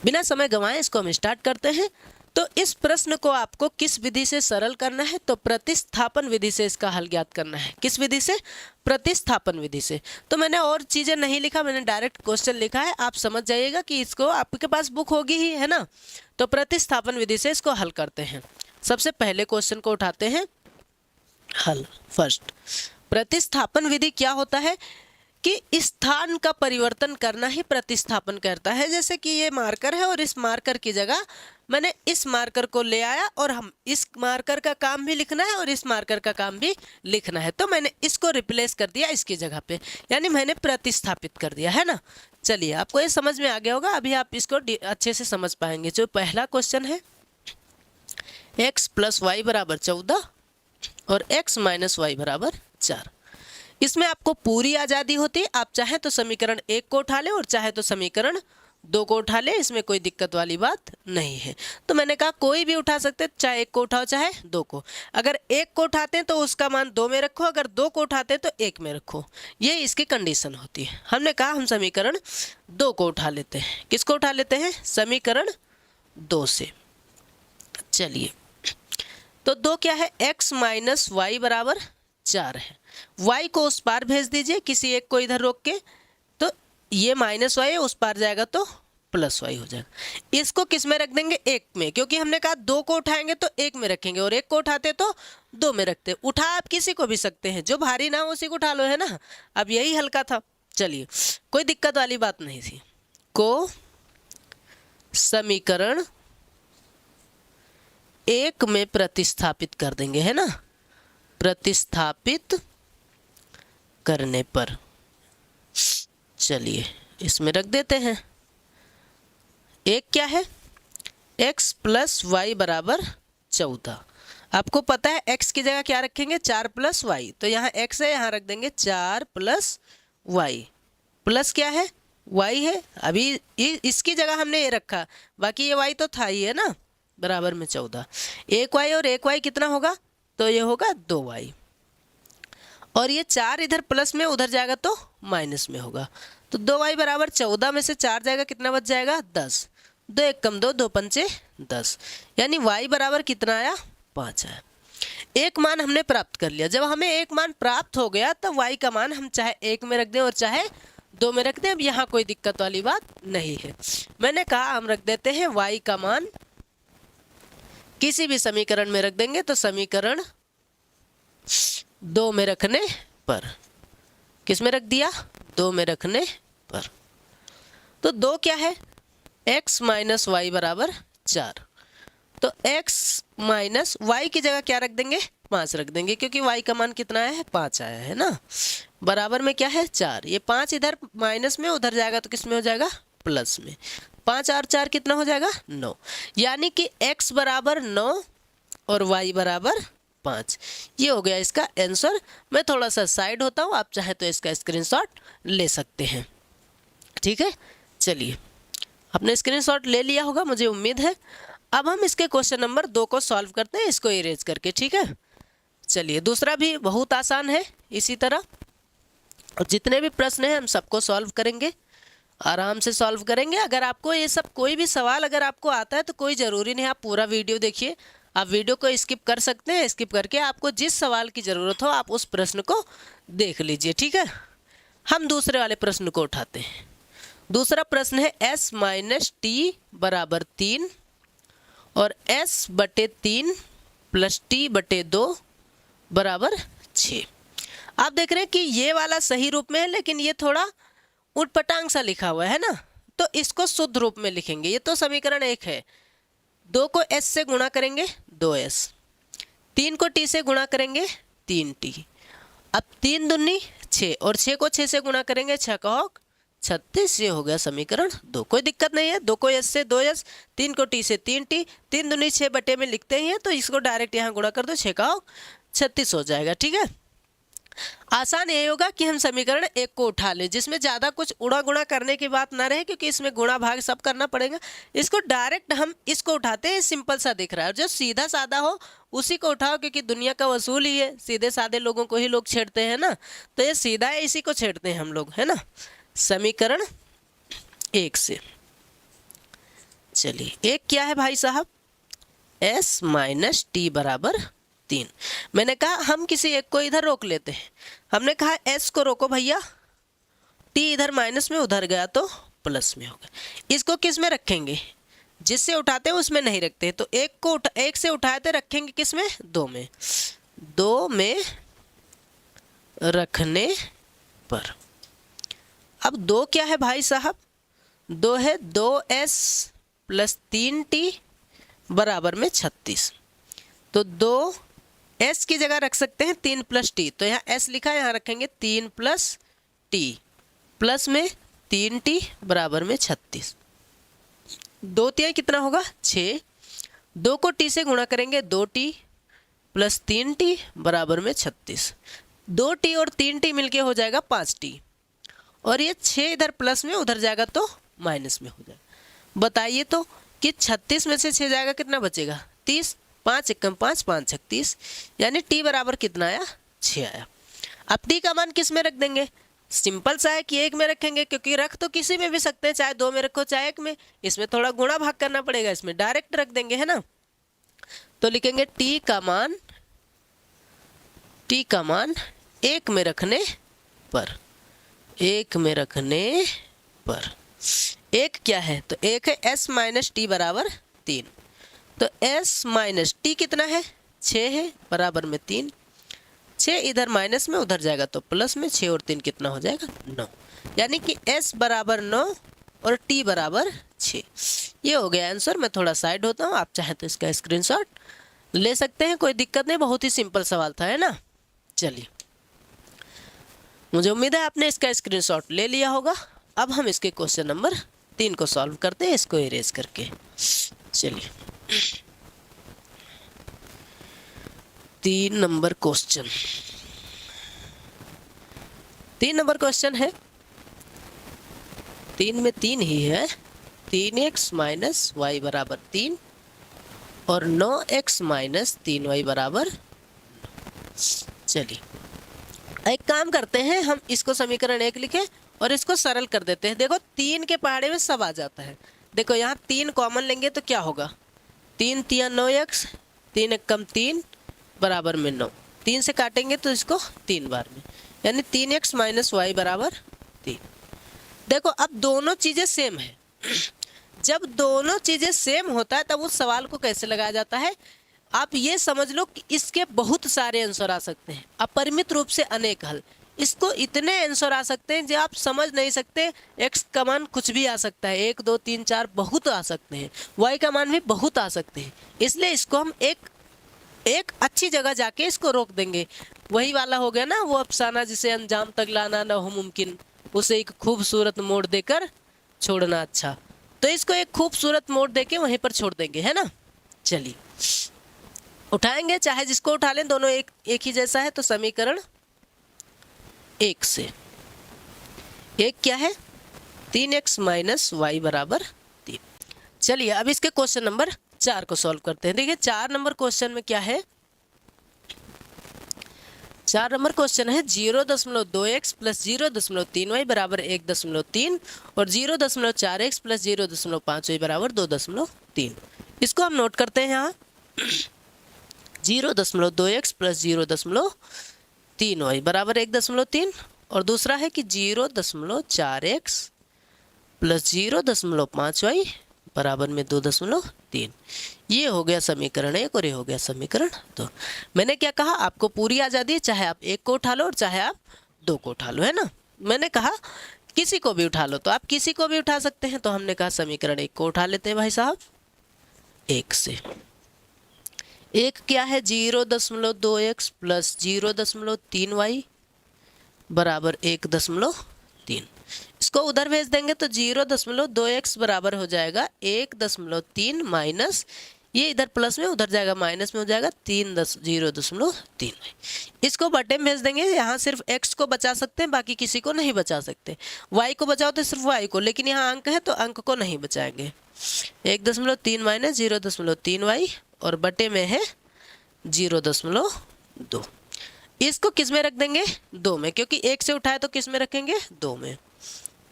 बिना समय गंवाए इसको हम स्टार्ट करते हैं। तो इस प्रश्न को आपको किस विधि से सरल करना है, तो प्रतिस्थापन विधि से इसका हल ज्ञात करना है। किस विधि से? प्रतिस्थापन विधि से। तो मैंने और चीज़ें नहीं लिखा, मैंने डायरेक्ट क्वेश्चन लिखा है, आप समझ जाइएगा कि इसको आपके पास बुक होगी ही, है ना। तो प्रतिस्थापन विधि से इसको हल करते हैं। सबसे पहले क्वेश्चन को उठाते हैं हल। फर्स्ट, प्रतिस्थापन विधि क्या होता है कि स्थान का परिवर्तन करना ही प्रतिस्थापन करता है। जैसे कि ये मार्कर है और इस मार्कर की जगह मैंने इस मार्कर को ले आया और हम इस मार्कर का काम भी लिखना है और इस मार्कर का काम भी लिखना है, तो मैंने इसको रिप्लेस कर दिया इसकी जगह पे, यानी मैंने प्रतिस्थापित कर दिया, है ना। चलिए, आपको ये समझ में आ गया होगा, अभी आप इसको अच्छे से समझ पाएंगे। जो पहला क्वेश्चन है, x + y = 14 और x - y = 4। इसमें आपको पूरी आज़ादी होती है, आप चाहे तो समीकरण 1 को उठा लें और चाहे तो समीकरण 2 को उठा लें, इसमें कोई दिक्कत वाली बात नहीं है। तो मैंने कहा कोई भी उठा सकते, चाहे 1 को उठाओ चाहे 2 को। अगर 1 को उठाते हैं तो उसका मान 2 में रखो, अगर 2 को उठाते हैं तो 1 में रखो, ये इसकी कंडीशन होती है। हमने कहा हम समीकरण 2 को उठा लेते हैं। किसको उठा लेते हैं? समीकरण 2 से। चलिए, तो 2 क्या है? x - y = 4 है। y को उस पार भेज दीजिए, किसी एक को इधर रोक के, तो ये -y है, उस पार जाएगा तो +y हो जाएगा। इसको किस में रख देंगे? 1 में, क्योंकि हमने कहा 2 को उठाएंगे तो 1 में रखेंगे और 1 को उठाते तो 2 में रखते। उठा आप किसी को भी सकते हैं, जो भारी ना हो उसी को उठा लो, है ना। अब यही हल्का था। चलिए, कोई दिक्कत वाली बात नहीं थी। को समीकरण 1 में प्रतिस्थापित कर देंगे, है ना। प्रतिस्थापित करने पर, चलिए इसमें रख देते हैं। एक क्या है? x + y = 14। आपको पता है x की जगह क्या रखेंगे? 4 + y। तो यहाँ x है, यहाँ रख देंगे 4 + y। प्लस क्या है? y है। अभी इसकी जगह हमने ये रखा, बाकी ये y तो था ही, है ना। बराबर में 14। 1 y और 1 y कितना होगा? तो ये होगा 2 y। और ये 4 इधर प्लस में, उधर जाएगा तो माइनस में होगा। तो 2 y = 14 में से 4 जाएगा, कितना बच जाएगा? 10। 2 1 कम 2, 2 पंचे 10, यानी y बराबर कितना आया? 5 आया। एक मान हमने प्राप्त कर लिया। जब हमें एक मान प्राप्त हो गया तब y का मान हम चाहे 1 में रख दें और चाहे 2 में रख दें। अब यहाँ कोई दिक्कत वाली बात नहीं है। मैंने कहा हम रख देते हैं y का मान किसी भी समीकरण में रख देंगे, तो समीकरण 2 में रखने पर। किस में रख दिया? 2 में रखने पर। तो 2 क्या है? x - y = 4। तो x - y की जगह क्या रख देंगे? 5 रख देंगे, क्योंकि y का मान कितना आया है? 5 आया है ना। बराबर में क्या है? 4। ये 5 इधर माइनस में, उधर जाएगा तो किस में हो जाएगा? प्लस में। 5 और 4 कितना हो जाएगा? 9। यानी कि x = 9 और y = 5। ये हो गया इसका आंसर। मैं थोड़ा सा साइड होता हूँ, आप चाहे तो इसका स्क्रीनशॉट ले सकते हैं। ठीक है, चलिए आपने स्क्रीनशॉट ले लिया होगा, मुझे उम्मीद है। अब हम इसके क्वेश्चन नंबर 2 को सॉल्व करते हैं, इसको इरेज करके। ठीक है, चलिए दूसरा भी बहुत आसान है इसी तरह। और जितने भी प्रश्न हैं हम सबको सॉल्व करेंगे, आराम से सॉल्व करेंगे। अगर आपको ये सब कोई भी सवाल अगर आपको आता है तो कोई ज़रूरी नहीं आप पूरा वीडियो देखिए, आप वीडियो को स्किप कर सकते हैं। स्किप करके आपको जिस सवाल की ज़रूरत हो आप उस प्रश्न को देख लीजिए। ठीक है, हम दूसरे वाले प्रश्न को उठाते हैं। दूसरा प्रश्न है s - t = 3 और s/3 + t/2 = 6। आप देख रहे हैं कि ये वाला सही रूप में है, लेकिन ये थोड़ा उटपटांग सा लिखा हुआ है ना, तो इसको शुद्ध रूप में लिखेंगे। ये तो समीकरण 1 है। 2 को s से गुणा करेंगे 2s, 3 को t से गुणा करेंगे 3t। अब 3 दूनी 6 और 6 को 6 से गुणा करेंगे 6 का होगा 36। ये हो गया समीकरण 2। कोई दिक्कत नहीं है। 2 को s से 2s, 3 को t से 3t, 3 दूनी 6 बटे में लिखते ही हैं, तो इसको डायरेक्ट यहाँ गुणा कर दो, 6 का होगा 36 हो जाएगा। ठीक है, आसान यही होगा कि हम समीकरण 1 को उठा लें, जिसमें ज़्यादा कुछ उड़ा गुणा करने की बात ना रहे, क्योंकि इसमें गुणा भाग सब करना पड़ेगा। इसको डायरेक्ट हम इसको उठाते हैं, सिंपल सा दिख रहा है। और जो सीधा साधा हो उसी को उठाओ, क्योंकि दुनिया का वसूल ही है, सीधे साधे लोगों को ही लोग छेड़ते हैं ना, तो ये सीधा है, इसी को छेड़ते हैं हम लोग, है ना। समीकरण 1 से चलिए एक क्या है भाई साहब, s माइनस टी बराबर 3। मैंने कहा हम किसी एक को इधर रोक लेते हैं, हमने कहा s को रोको भैया, t इधर माइनस में उधर गया तो प्लस में होगा। इसको किस में रखेंगे, जिससे उठाते हैं उसमें नहीं रखते, तो एक से उठाए थे रखेंगे किस में, 2 में, 2 में रखने पर। अब 2 क्या है भाई साहब, 2 है 2s प्लस 3t बराबर में 36। तो 2s की जगह रख सकते हैं 3 प्लस टी, तो यहाँ s लिखा है, यहाँ रखेंगे 3 प्लस टी प्लस में 3t बराबर में 36। 2 तिहाई कितना होगा 6, 2 को t से गुणा करेंगे 2t प्लस 3t बराबर में 36। 2t और 3t मिलके हो जाएगा 5t, और ये 6 इधर प्लस में उधर जाएगा तो माइनस में हो जाएगा। बताइए तो कि 36 में से 6 जाएगा कितना बचेगा 30, 5 एकम 5, 5 छक 30, यानी t बराबर कितना आया 6 आया। अब t का मान किस में रख देंगे, सिंपल सा है कि 1 में रखेंगे, क्योंकि रख तो किसी में भी सकते हैं, चाहे 2 में रखो चाहे 1 में, इसमें थोड़ा गुणा भाग करना पड़ेगा, इसमें डायरेक्ट रख देंगे है ना। तो लिखेंगे t का मान 1 में रखने पर, 1 में रखने पर 1 क्या है, तो 1 है s माइनस टी बराबर 3, तो s माइनस टी कितना है 6 है बराबर में 3, 6 इधर माइनस में उधर जाएगा तो प्लस में, 6 और 3 कितना हो जाएगा 9, यानी कि s बराबर 9 और t बराबर 6। ये हो गया आंसर। मैं थोड़ा साइड होता हूँ, आप चाहें तो इसका स्क्रीनशॉट ले सकते हैं, कोई दिक्कत नहीं, बहुत ही सिंपल सवाल था है ना। चलिए मुझे उम्मीद है आपने इसका स्क्रीनशॉट ले लिया होगा। अब हम इसके क्वेश्चन नंबर 3 को सॉल्व करते हैं, इसको इरेज करके। चलिए 3 नंबर क्वेश्चन, 3 नंबर क्वेश्चन है, 3 में 3 ही है, 3x माइनस वाई बराबर 3 और 9x माइनस 3y बराबर। चलिए एक काम करते हैं, हम इसको समीकरण 1 लिखें और इसको सरल कर देते हैं। देखो 3 के पहाड़े में सब आ जाता है, देखो यहाँ 3 कॉमन लेंगे तो क्या होगा, 3 तिया 9x, 3 एक कम 3 बराबर में 9, 3 से काटेंगे तो इसको 3 बार में, यानी 3x माइनस वाई बराबर 3। देखो अब दोनों चीज़ें सेम है, जब दोनों चीज़ें सेम होता है तब उस सवाल को कैसे लगाया जाता है, आप ये समझ लो कि इसके बहुत सारे आंसर आ सकते हैं, अपरिमित रूप से अनेक हल, इसको इतने आंसर आ सकते हैं जो आप समझ नहीं सकते। x का मान कुछ भी आ सकता है, 1 2 3 4 बहुत आ सकते हैं, y का मान भी बहुत आ सकते हैं, इसलिए इसको हम एक अच्छी जगह जाके इसको रोक देंगे। वही वाला हो गया ना वो अफसाना जिसे अंजाम तक लाना न हो मुमकिन, उसे एक खूबसूरत मोड़ देकर छोड़ना अच्छा, तो इसको एक खूबसूरत मोड़ देके वहीं पर छोड़ देंगे है ना। चलिए उठाएंगे, चाहे जिसको उठा लें, दोनों एक ही जैसा है, तो समीकरण 1 से 1 क्या है 3x माइनस वाई बराबर 3। चलिए अब इसके क्वेश्चन नंबर 4 को सॉल्व करते हैं। देखिए 4 नंबर क्वेश्चन में क्या है, 4 नंबर क्वेश्चन है 0.2x प्लस 0.3y बराबर 1.3 और 0.4x प्लस 0.5y बराबर 2.3। इसको हम नोट करते हैं यहाँ 0.2x प्लस 0.3y बराबर 1.3 और दूसरा है कि 0.4x प्लस 0.5y बराबर में 2.3। ये हो गया समीकरण 1 और ये हो गया समीकरण 2। मैंने क्या कहा, आपको पूरी आज़ादी है, चाहे आप 1 को उठा लो और चाहे आप 2 को उठा लो है ना। मैंने कहा किसी को भी उठा लो, तो आप किसी को भी उठा सकते हैं, तो हमने कहा समीकरण 1 को उठा लेते हैं भाई साहब 1 से। 1 क्या है 0.2x प्लस 0.3y बराबर 1.3। इसको उधर भेज देंगे तो 0.2x बराबर हो जाएगा 1.3 माइनस, ये इधर प्लस में उधर जाएगा माइनस में हो जाएगा 0.3। इसको बटे में भेज देंगे, यहाँ सिर्फ x को बचा सकते हैं, बाकी किसी को नहीं बचा सकते। y को बचाओ तो सिर्फ y को, लेकिन यहाँ अंक है तो अंक को नहीं बचाएंगे। 1.3 माइनस 0.3y और बटे में है 0.2। इसको किस में रख देंगे 2 में, क्योंकि 1 से उठाए तो किस में रखेंगे 2 में,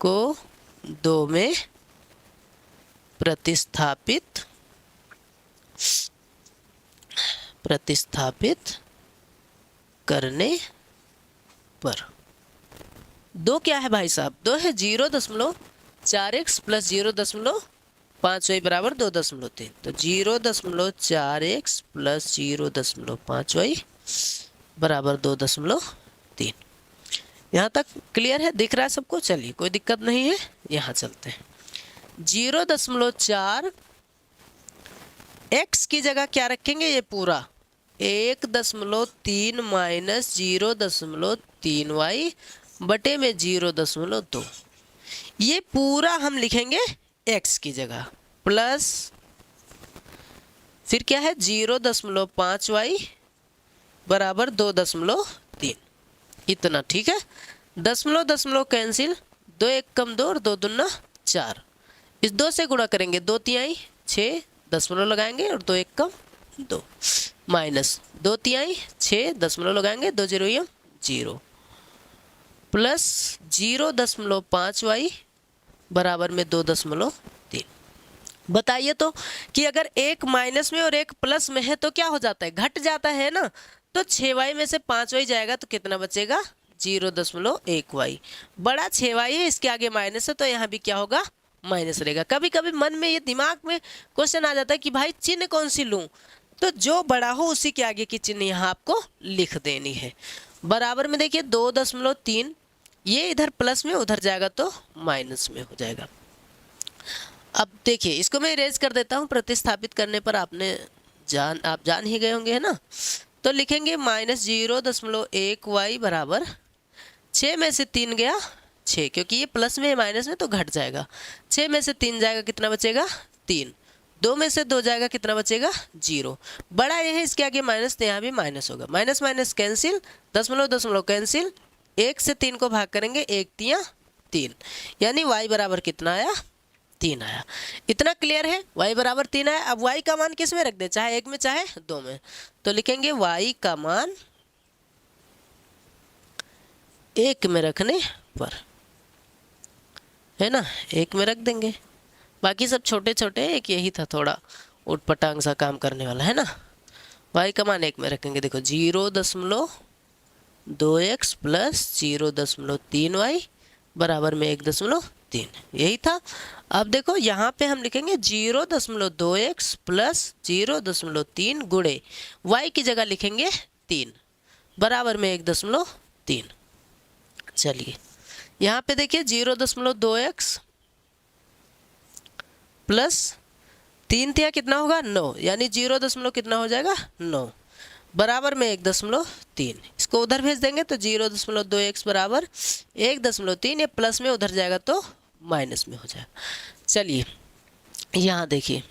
को 2 में प्रतिस्थापित करने पर। दो क्या है भाई साहब, दो है 0.4x प्लस 0.5y बराबर 2.3। तो 0.4x प्लस 0.5y बराबर 2.3। यहाँ तक क्लियर है, दिख रहा है सबको? चलिए कोई दिक्कत नहीं है, यहाँ चलते हैं। 0.4 x की जगह क्या रखेंगे, ये पूरा 1.3 माइनस 0.3y बटे में 0.2। ये पूरा हम लिखेंगे x की जगह, प्लस फिर क्या है 0.5y बराबर 2.3। इतना ठीक है। दशमलव दशमलव कैंसिल, 2 1 कम 2 और 2 दूना 4। इस 2 से गुणा करेंगे, 2 तिहाई 6, दशमलव लगाएंगे और 2 1 कम 2, माइनस 2 तिहाई 6, दशमलव लगाएंगे, 2 0 0, प्लस 0.5y बराबर में 2.3। बताइए तो कि अगर एक माइनस में और एक प्लस में है तो क्या हो जाता है, घट जाता है ना। तो 6y में से 5y जाएगा तो कितना बचेगा, 0.1y। बड़ा 6y है, इसके आगे माइनस है तो यहाँ भी क्या होगा, माइनस रहेगा। कभी कभी मन में ये दिमाग में क्वेश्चन आ जाता है कि भाई चिन्ह कौन सी लूँ, तो जो बड़ा हो उसी के आगे की चिन्ह यहाँ आपको लिख देनी है। बराबर में देखिए 2.3, ये इधर प्लस में उधर जाएगा तो माइनस में हो जाएगा। अब देखिए इसको मैं इरेज कर देता हूँ। प्रतिस्थापित करने पर आप जान ही गए होंगे, है ना। तो लिखेंगे माइनस 0.1y बराबर 6 में से 3 गया 6, क्योंकि ये प्लस में है माइनस में तो घट जाएगा। 6 में से 3 जाएगा, कितना बचेगा 3। 2 में से 2 जाएगा, कितना बचेगा 0। बड़ा ये है, इसके आगे माइनस तो यहाँ भी माइनस होगा। माइनस माइनस कैंसिल, दशमलव दशमलव कैंसिल, 1 से 3 को भाग करेंगे, 1 तिया 3, यानी y बराबर कितना आया, 3 आया। इतना क्लियर है, y बराबर 3 आया। अब y का मान किस में रख दे, चाहे 1 में चाहे 2 में। तो लिखेंगे y का मान 1 में रखने पर, है ना, 1 में रख देंगे। बाकी सब छोटे छोटे, एक यही था थोड़ा उटपटांग सा काम करने वाला, है ना। y का मान 1 में रखेंगे। देखो 0.2x प्लस 0.3y बराबर में 1.3, यही था। अब देखो यहाँ पे हम लिखेंगे 0.2x प्लस 0.3 गुणे y की जगह लिखेंगे 3 बराबर में 1.3। चलिए यहाँ पे देखिए 0.2x प्लस 3 तिया कितना होगा 9, यानी 0 कितना हो जाएगा 9 बराबर में 1.3। इसको उधर भेज देंगे तो 0.2x बराबर 1.3, ये प्लस में उधर जाएगा तो माइनस में हो जाएगा। चलिए यहाँ देखिए,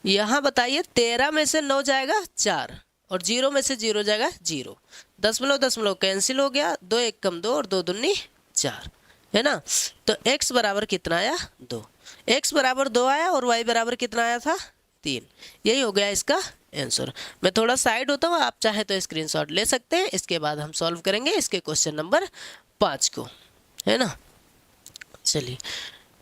यहाँ बताइए 13 में से 9 जाएगा 4 और 0 में से 0 जाएगा 0, दशमलव दशमलव कैंसिल हो गया, 2 1 कम 2 और 2 दूनी 4, है ना। तो x बराबर कितना आया 2, x बराबर 2 आया और y बराबर कितना आया था 3। यही हो गया इसका आंसर। मैं थोड़ा साइड होता हूँ, आप चाहे तो स्क्रीनशॉट ले सकते हैं। इसके बाद हम सॉल्व करेंगे इसके क्वेश्चन नंबर 5 को, है ना। चलिए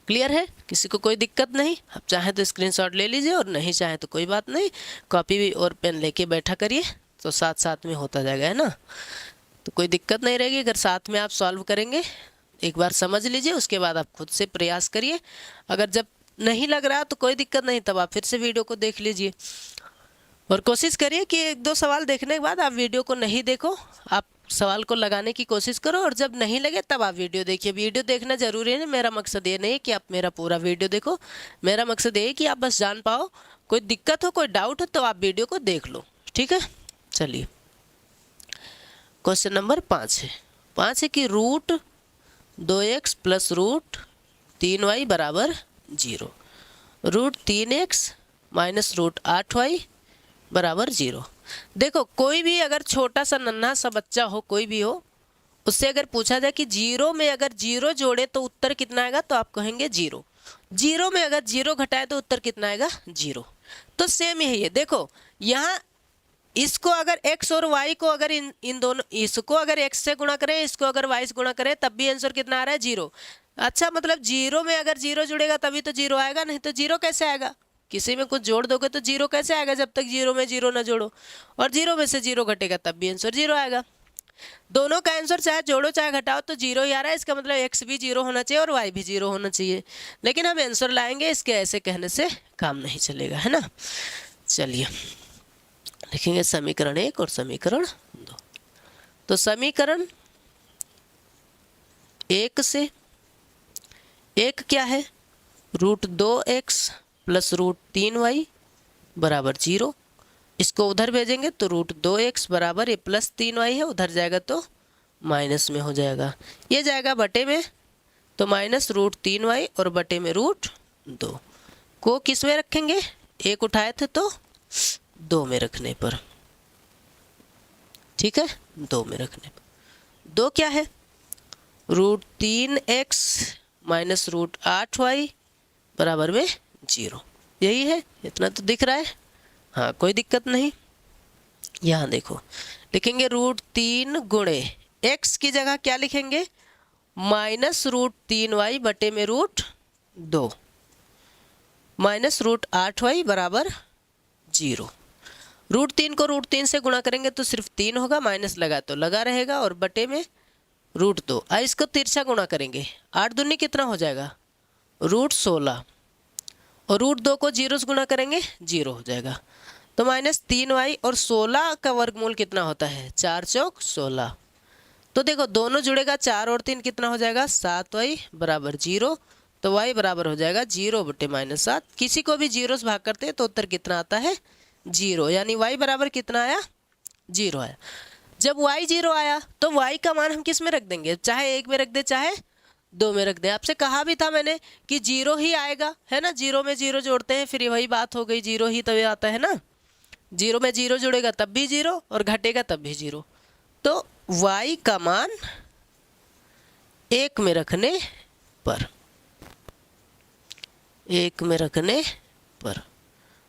क्लियर है, किसी को कोई दिक्कत नहीं। आप चाहे तो स्क्रीनशॉट ले लीजिए और नहीं चाहे तो कोई बात नहीं, कॉपी भी और पेन लेके बैठा करिए तो साथ साथ में होता जाएगा, है ना। तो कोई दिक्कत नहीं रहेगी अगर साथ में आप सॉल्व करेंगे। एक बार समझ लीजिए, उसके बाद आप खुद से प्रयास करिए। अगर जब नहीं लग रहा तो कोई दिक्कत नहीं, तब आप फिर से वीडियो को देख लीजिए और कोशिश करिए कि 1-2 सवाल देखने के बाद आप वीडियो को नहीं देखो, आप सवाल को लगाने की कोशिश करो और जब नहीं लगे तब आप वीडियो देखिए। वीडियो देखना जरूरी है। मेरा मकसद ये नहीं है कि आप मेरा पूरा वीडियो देखो, मेरा मकसद ये है कि आप बस जान पाओ। कोई दिक्कत हो, कोई डाउट हो तो आप वीडियो को देख लो, ठीक है। चलिए क्वेश्चन नंबर 5 है कि √2x प्लस √3y बराबर 0, √3x माइनस √8y बराबर 0। देखो कोई भी अगर छोटा सा नन्हा सा बच्चा हो, कोई भी हो, उससे अगर पूछा जाए कि 0 में अगर 0 जोड़े तो उत्तर कितना आएगा, तो आप कहेंगे 0। 0 में अगर 0 घटाए तो उत्तर कितना आएगा 0। तो सेम ही है। देखो यहाँ इसको अगर x और y को अगर इन दोनों, इसको अगर x से गुणा करें, इसको अगर y से गुणा करें, तब भी आंसर कितना आ रहा है 0। अच्छा मतलब जीरो में अगर जीरो जुड़ेगा तभी तो जीरो आएगा, नहीं तो जीरो कैसे आएगा? किसी में कुछ जोड़ दोगे तो जीरो कैसे आएगा जब तक जीरो में जीरो ना जोड़ो, और जीरो में से जीरो घटेगा तब भी आंसर जीरो आएगा। दोनों का आंसर चाहे जोड़ो चाहे घटाओ तो जीरो ही आ रहा है, इसका मतलब एक्स भी जीरो होना चाहिए और वाई भी जीरो होना चाहिए, लेकिन हम आंसर लाएंगे, इसके ऐसे कहने से काम नहीं चलेगा, है ना। चलिए लिखेंगे समीकरण 1 और समीकरण 2। तो समीकरण 1 से एक क्या है, √2x प्लस √3y बराबर 0। इसको उधर भेजेंगे तो √2x बराबर ये प्लस 3y है, उधर जाएगा तो माइनस में हो जाएगा, ये जाएगा बटे में तो माइनस √3y और बटे में √2 को किस में रखेंगे, एक उठाए थे तो 2 में रखने पर, ठीक है, 2 में रखने पर। 2 क्या है, √3x माइनस √8y बराबर में 0, यही है, इतना तो दिख रहा है, हाँ कोई दिक्कत नहीं। यहाँ देखो लिखेंगे √3 गुणे x की जगह क्या लिखेंगे, माइनस √3y बटे में √2 माइनस √8y बराबर 0। √3 को √3 से गुणा करेंगे तो सिर्फ 3 होगा, माइनस लगा तो लगा रहेगा, और बटे में √2। इसको तिरछा गुणा करेंगे, 8 दूनी कितना हो जाएगा √16, और √2 को 0 से गुणा करेंगे 0 हो जाएगा, तो माइनस 3y और 16 का वर्गमूल कितना होता है, 4 चौक 16। तो देखो दोनों जुड़ेगा, 4 और 3 कितना हो जाएगा 7y बराबर 0, तो y बराबर हो जाएगा 0 बटे -7। किसी को भी 0 से भाग करते हैं तो उत्तर कितना आता है 0, यानी y बराबर कितना आया 0 आया। जब y 0 आया तो y का मान हम किस में रख देंगे, चाहे 1 में रख दे चाहे 2 में रख दे। आपसे कहा भी था मैंने कि 0 ही आएगा, है ना, 0 में 0 जोड़ते हैं फिर वही बात हो गई, 0 ही तभी आता है ना, 0 में 0 जुड़ेगा तब भी 0 और घटेगा तब भी 0। तो y का मान 1 में रखने पर, 1 में रखने पर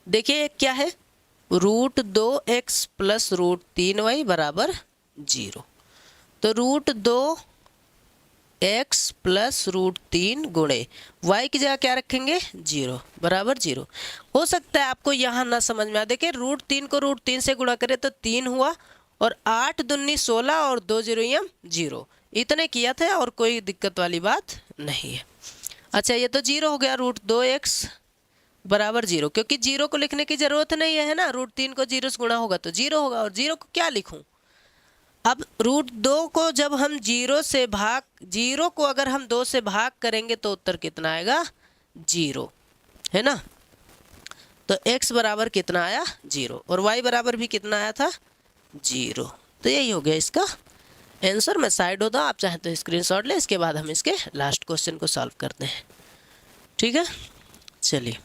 देखिए क्या है, √2x प्लस √3y बराबर 0। तो √2x प्लस √3 गुणे y की जगह क्या रखेंगे 0 बराबर 0। हो सकता है आपको यहाँ ना समझ में आ, देखिए √3 को √3 से गुणा करें तो 3 हुआ, और 8 दूनी 16 और 2 0 0, इतने किया था और कोई दिक्कत वाली बात नहीं है। अच्छा ये तो 0 हो गया, √2x बराबर 0, क्योंकि 0 को लिखने की जरूरत नहीं है ना, √3 को 0 से गुणा होगा तो 0 होगा, और 0 को क्या लिखूं, अब √2 को जब हम 0 को अगर हम 2 से भाग करेंगे तो उत्तर कितना आएगा 0, है ना। तो x बराबर कितना आया 0, और y बराबर भी कितना आया था 0। तो यही हो गया इसका आंसर। मैं साइड होता हूँ, आप चाहे तो स्क्रीनशॉट लें, इसके बाद हम इसके लास्ट क्वेश्चन को सॉल्व करते हैं, ठीक है। चलिए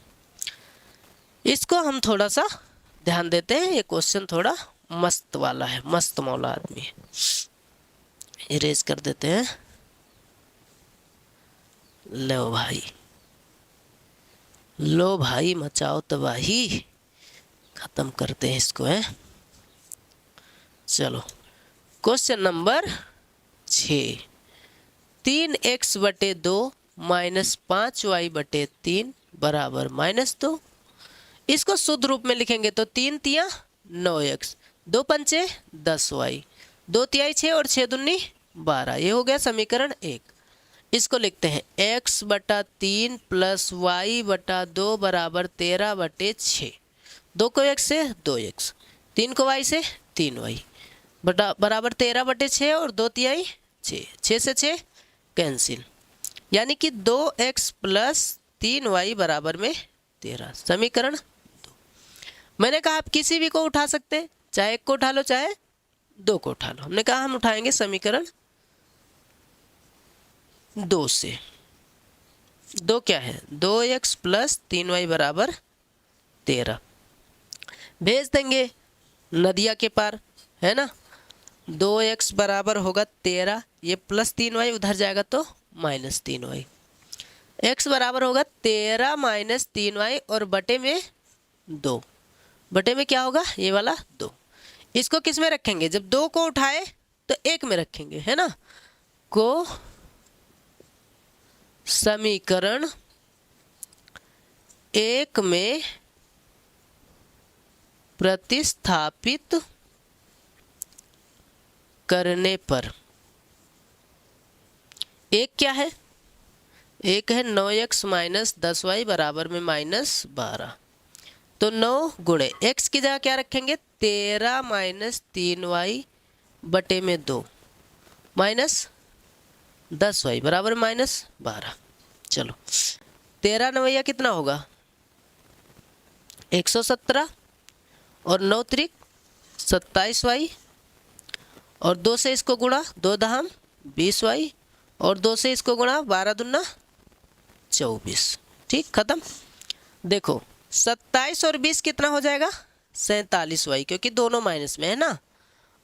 इसको हम थोड़ा सा ध्यान देते हैं, ये क्वेश्चन थोड़ा मस्त वाला है, मस्त मौला आदमी है, इरेज कर देते हैं। लो भाई, लो भाई मचाओ तबाही, खत्म करते हैं इसको, है। चलो क्वेश्चन नंबर 6, 3x बटे 2 माइनस 5y बटे 3 बराबर -2। इसको शुद्ध रूप में लिखेंगे तो 3 तिया 9x, 2 पंचे 10y, 2 तिहाई 6 और 6 दूनी 12, ये हो गया समीकरण 1। इसको लिखते हैं x बटा 3 प्लस y बटा 2 बराबर 13 बटे 6, 2 को x से 2x, 3 को y से 3y बटा बराबर 13 बटे 6 और 2 तिहाई 6, 6 से 6 कैंसिल, यानी कि 2x प्लस 3y बराबर में 13, समीकरण 2। मैंने कहा आप किसी भी को उठा सकते हैं, चाहे एक को उठा लो चाहे 2 को उठा लो, हमने कहा हम उठाएंगे समीकरण 2 से। 2 क्या है 2x प्लस 3y बराबर 13, भेज देंगे नदिया के पार, है ना। 2x बराबर होगा 13, ये प्लस 3y उधर जाएगा तो -3y, x बराबर होगा 13 माइनस 3y और बटे में 2, बटे में क्या होगा ये वाला 2। इसको किस में रखेंगे, जब 2 को उठाए तो 1 में रखेंगे, है ना, को समीकरण 1 में प्रतिस्थापित करने पर एक क्या है, एक है 9x माइनस 10y बराबर में -12। तो 9 गुणे x की जगह क्या रखेंगे, 13 माइनस 3y बटे में 2 माइनस 10y बराबर -12। चलो 13 नवैया कितना होगा 117 और 9 त्रिक 27y और 2 से इसको गुणा 2 दहम 20y और 2 से इसको गुणा 12 दूना 24। ठीक, खत्म। देखो 27 और 20 कितना हो जाएगा 47y, क्योंकि दोनों माइनस में है ना।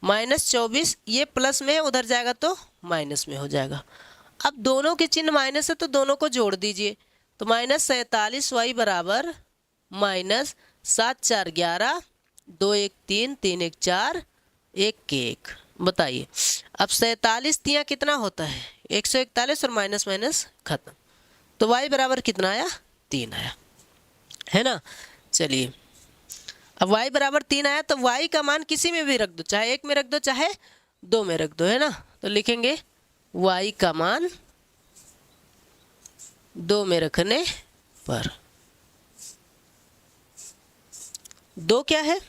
-24 ये प्लस में है, उधर जाएगा तो माइनस में हो जाएगा। अब दोनों के चिन्ह माइनस है तो दोनों को जोड़ दीजिए। तो -47y बराबर -7 4 11 2 1 3 3 1 4 1 के 1। बताइए अब 47 तियाँ कितना होता है 141 और माइनस माइनस खत्म। तो y बराबर कितना आया 3 आया, है ना। चलिए अब y बराबर 3 आया तो y का मान किसी में भी रख दो, चाहे 1 में रख दो चाहे 2 में रख दो, है ना। तो लिखेंगे y का मान 2 में रखने पर 2 क्या है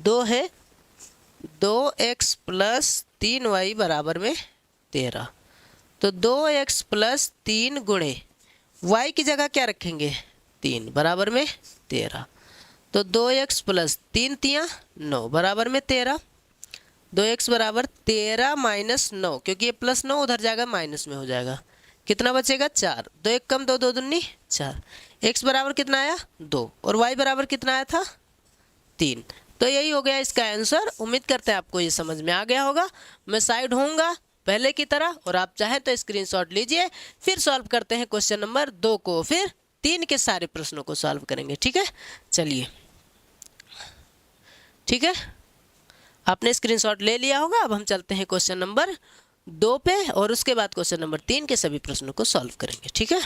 2 है 2x प्लस 3y बराबर में 13। तो 2x प्लस 3 गुणे y की जगह क्या रखेंगे 3 बराबर में 13। तो 2x प्लस 3 तियाँ 9 बराबर में 13। 2x बराबर 13 माइनस 9, क्योंकि ये प्लस 9 उधर जाएगा माइनस में हो जाएगा। कितना बचेगा 4, 2 1 कम 2 2 दूनी 4। x बराबर कितना आया 2 और y बराबर कितना आया था 3। तो यही हो गया इसका आंसर। उम्मीद करते हैं आपको ये समझ में आ गया होगा। मैं साइड होऊंगा पहले की तरह और आप चाहें तो स्क्रीनशॉट लीजिए, फिर सॉल्व करते हैं क्वेश्चन नंबर 2 को, फिर 3 के सारे प्रश्नों को सॉल्व करेंगे। ठीक है, चलिए ठीक है, आपने स्क्रीनशॉट ले लिया होगा। अब हम चलते हैं क्वेश्चन नंबर 2 पे और उसके बाद क्वेश्चन नंबर 3 के सभी प्रश्नों को सॉल्व करेंगे। ठीक है।